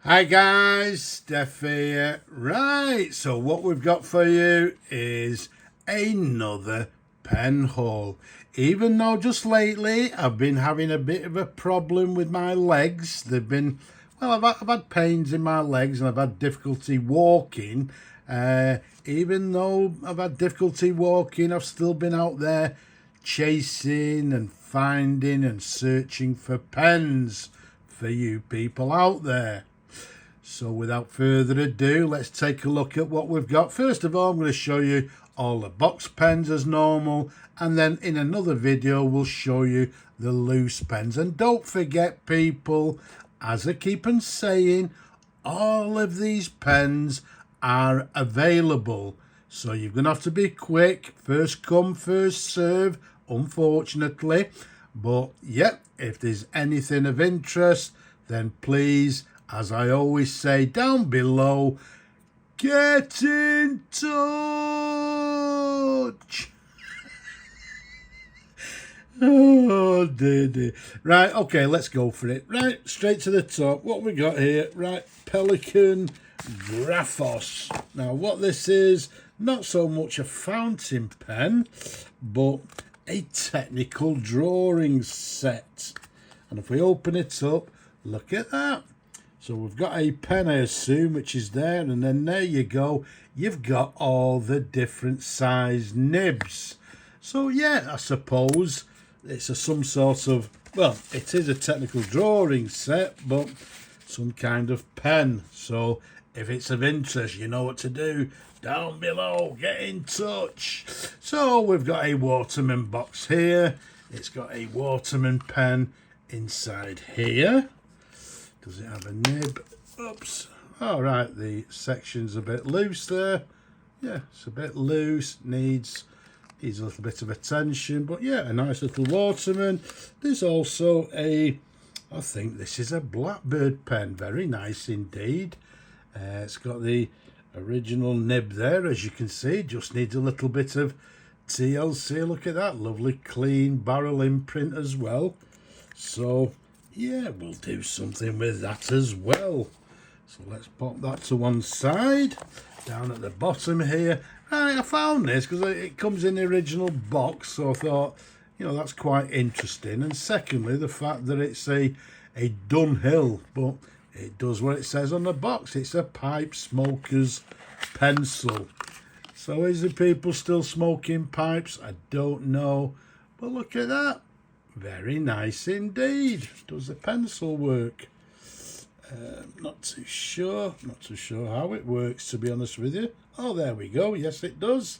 Hi guys, Steph here. Right, so what we've got for you is another pen haul. Even though just lately I've been having a bit of a problem with my legs. They've been, well, I've had pains in my legs and I've had difficulty walking. Even though I've had difficulty walking, I've still been out there chasing and finding and searching for pens for you people out there. So without further ado, let's take a look at what we've got. First of all, I'm going to show you all the box pens as normal, and then in another video we'll show you the loose pens. And don't forget, people, as I keep on saying, all of these pens are available, so you're going to have to be quick. First come, first serve, unfortunately. But yeah, if there's anything of interest, then please, as I always say down below, get in touch. Oh dear. Right, okay, let's go for it. Right, straight to the top. What we got here? Right, Pelikan Graphos. Now what this is, not so much a fountain pen, but a technical drawing set. And if we open it up, look at that. So we've got a pen, I assume, which is there, and then there you go. You've got all the different size nibs. So yeah, I suppose it's some sort of, well, it is a technical drawing set, but some kind of pen. So if it's of interest, you know what to do. Down below, get in touch. So we've got a Waterman box here. It's got a Waterman pen inside here. Does it have a nib? Oops. All right, the section's a bit loose there. Yeah, it's a bit loose. Needs a little bit of attention. But yeah, a nice little Waterman. There's also I think this is a Blackbird pen. Very nice indeed. It's got the original nib there, as you can see. Just needs a little bit of TLC. Look at that. Lovely clean barrel imprint as well. So yeah, we'll do something with that as well. So let's pop that to one side. Down at the bottom here, right, I found this because it comes in the original box, so I thought, you know, that's quite interesting. And secondly, the fact that it's a Dunhill, but it does what it says on the box. It's a pipe smoker's pencil. So is the people still smoking pipes? I don't know, but look at that. Very nice indeed. Does the pencil work? Not too sure how it works, to be honest with you. Oh, there we go. Yes, it does.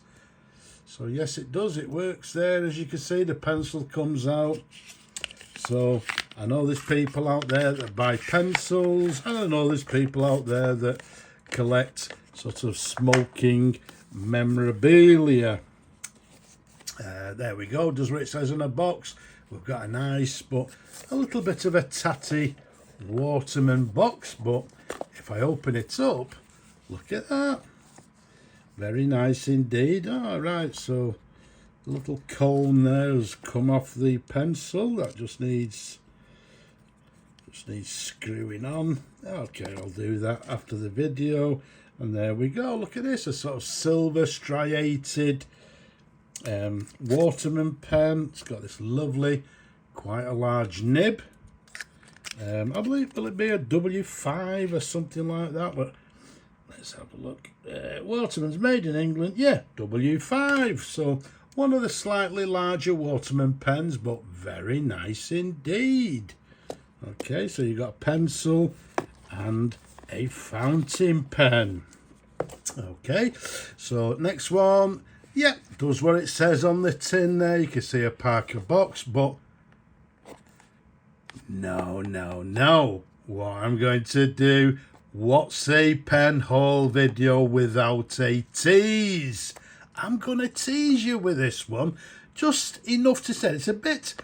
So yes, it does. It works there. As you can see, the pencil comes out. So I know there's people out there that buy pencils, and I know there's people out there that collect sort of smoking memorabilia. There we go. Does what it says in a box. We've got a nice, but a little bit of a tatty Waterman box. But if I open it up, look at that. Very nice indeed. All right, so the little cone there has come off the pencil. That just needs screwing on. Okay, I'll do that after the video. And there we go. Look at this, a sort of silver striated Waterman pen. It's got this lovely, quite a large nib. I believe, will it be a W5 or something like that? But let's have a look. Waterman's made in England. Yeah, W5. So one of the slightly larger Waterman pens, but very nice indeed. Okay, so you've got a pencil and a fountain pen. Okay, so next one. Yeah, does what it says on the tin there. You can see a Parker box, but no. What I'm going to do, what's a pen haul video without a tease? I'm going to tease you with this one. Just enough to say it's a bit,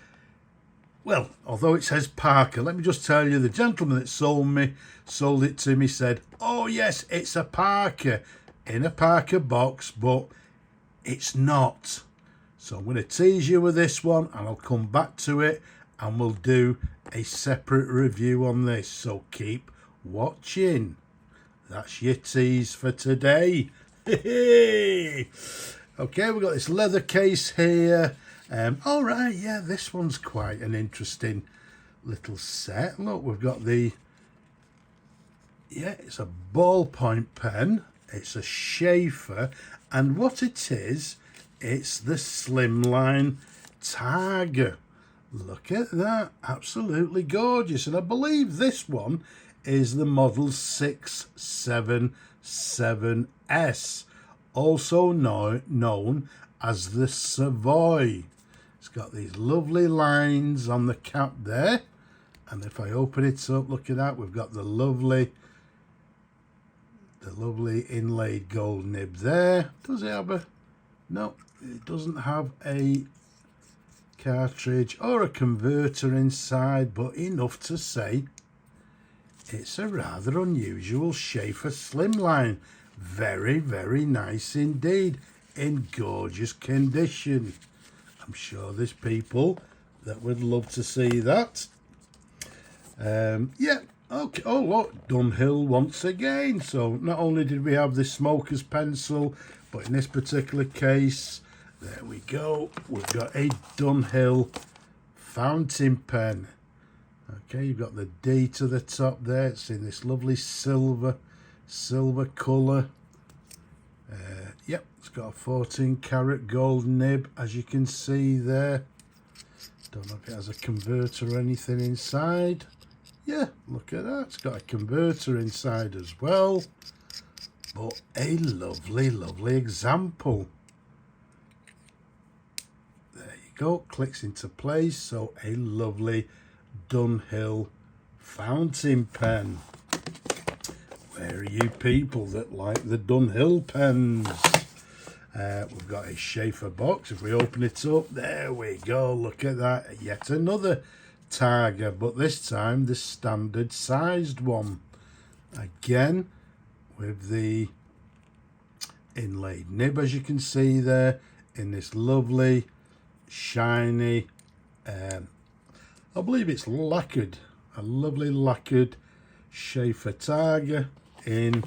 well, although it says Parker, let me just tell you, the gentleman that sold it to me said, oh yes, it's a Parker in a Parker box, but it's not. So I'm going to tease you with this one, and I'll come back to it and we'll do a separate review on this. So keep watching. That's your tease for today. Okay, we've got this leather case here. All right, yeah, this one's quite an interesting little set. Look, we've got the, yeah, it's a ballpoint pen. It's a Sheaffer, and what it is, it's the slimline Tiger. Look at that, absolutely gorgeous. And I believe this one is the model 677S, also known as the Savoy. It's got these lovely lines on the cap there, and if I open it up, look at that, we've got the lovely inlaid gold nib there. Does it have a, no, it doesn't have a cartridge or a converter inside, but enough to say it's a rather unusual Sheaffer slimline. Very, very nice indeed, in gorgeous condition. I'm sure there's people that would love to see that. Yeah, okay. Oh look, Dunhill once again. So not only did we have this smoker's pencil, but in this particular case, there we go, we've got a Dunhill fountain pen. Okay, you've got the D to the top there. It's in this lovely silver colour. Yep, it's got a 14 karat gold nib, as you can see there. Don't know if it has a converter or anything inside. Yeah, look at that, it's got a converter inside as well. But a lovely example. There you go, clicks into place. So a lovely Dunhill fountain pen. Where are you people that like the Dunhill pens? We've got a Sheaffer box. If we open it up, there we go, look at that, yet another Tiger, but this time the standard sized one. Again, with the inlaid nib, as you can see there, in this lovely shiny, I believe it's lacquered, a lovely lacquered Sheaffer Tiger in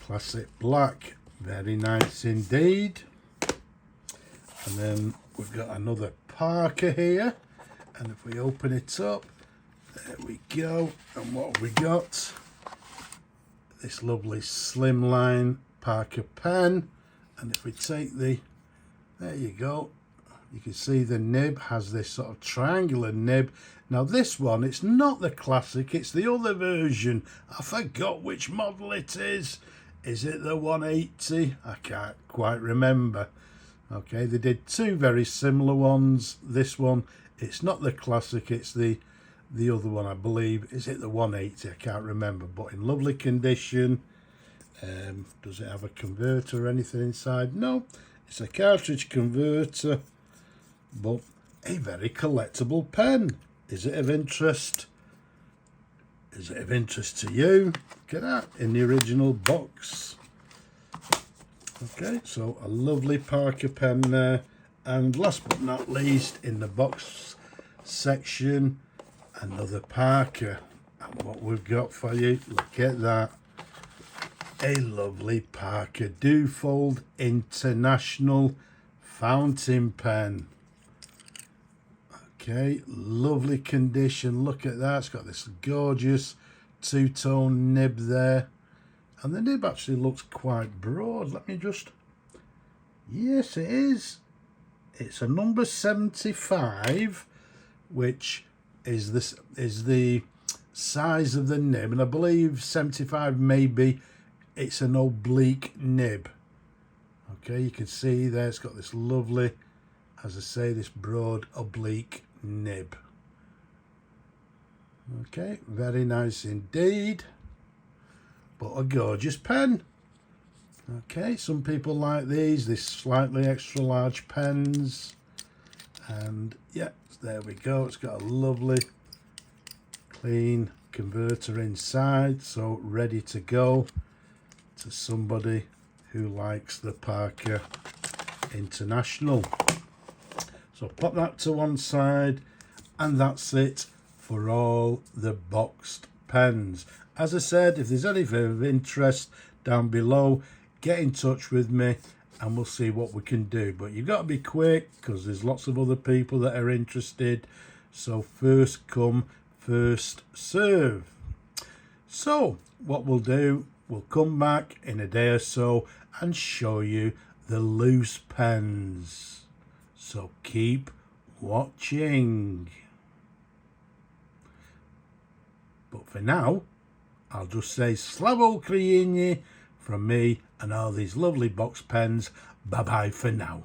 classic black. Very nice indeed. And then we've got another Parker here, and if we open it up, there we go, and what have we got? This lovely slimline Parker pen. And if we take the, there you go, you can see the nib has this sort of triangular nib. Now this one, it's not the classic, it's the other version. I forgot which model it is. Is it the 180? I can't quite remember. Okay, they did two very similar ones. This one, it's not the classic, it's the other one, I believe. Is it the 180? I can't remember, but in lovely condition. Does it have a converter or anything inside? No, it's a cartridge converter, but a very collectible pen. Is it of interest? Is it of interest to you? Look at that, in the original box. Okay, so a lovely Parker pen there. And last but not least, in the box section, another Parker. And what we've got for you, look at that. A lovely Parker Dufold International fountain pen. Okay, lovely condition. Look at that. It's got this gorgeous two-tone nib there. And the nib actually looks quite broad. Let me just... Yes, it is. It's a number 75, which is the size of the nib. And I believe 75 maybe it's an oblique nib. Okay, you can see there it's got this lovely, as I say, this broad oblique nib. Okay, very nice indeed, but a gorgeous pen. Okay, some people like these slightly extra large pens, and yeah, there we go. It's got a lovely clean converter inside, so ready to go to somebody who likes the Parker International. So pop that to one side, and that's it for all the boxed pens. As I said, if there's anything of interest down below, get in touch with me and we'll see what we can do. But you've got to be quick because there's lots of other people that are interested. So first come, first serve. So what we'll do, we'll come back in a day or so and show you the loose pens. So keep watching. But for now, I'll just say Slavo Ukraini from me and all these lovely box pens. Bye bye for now.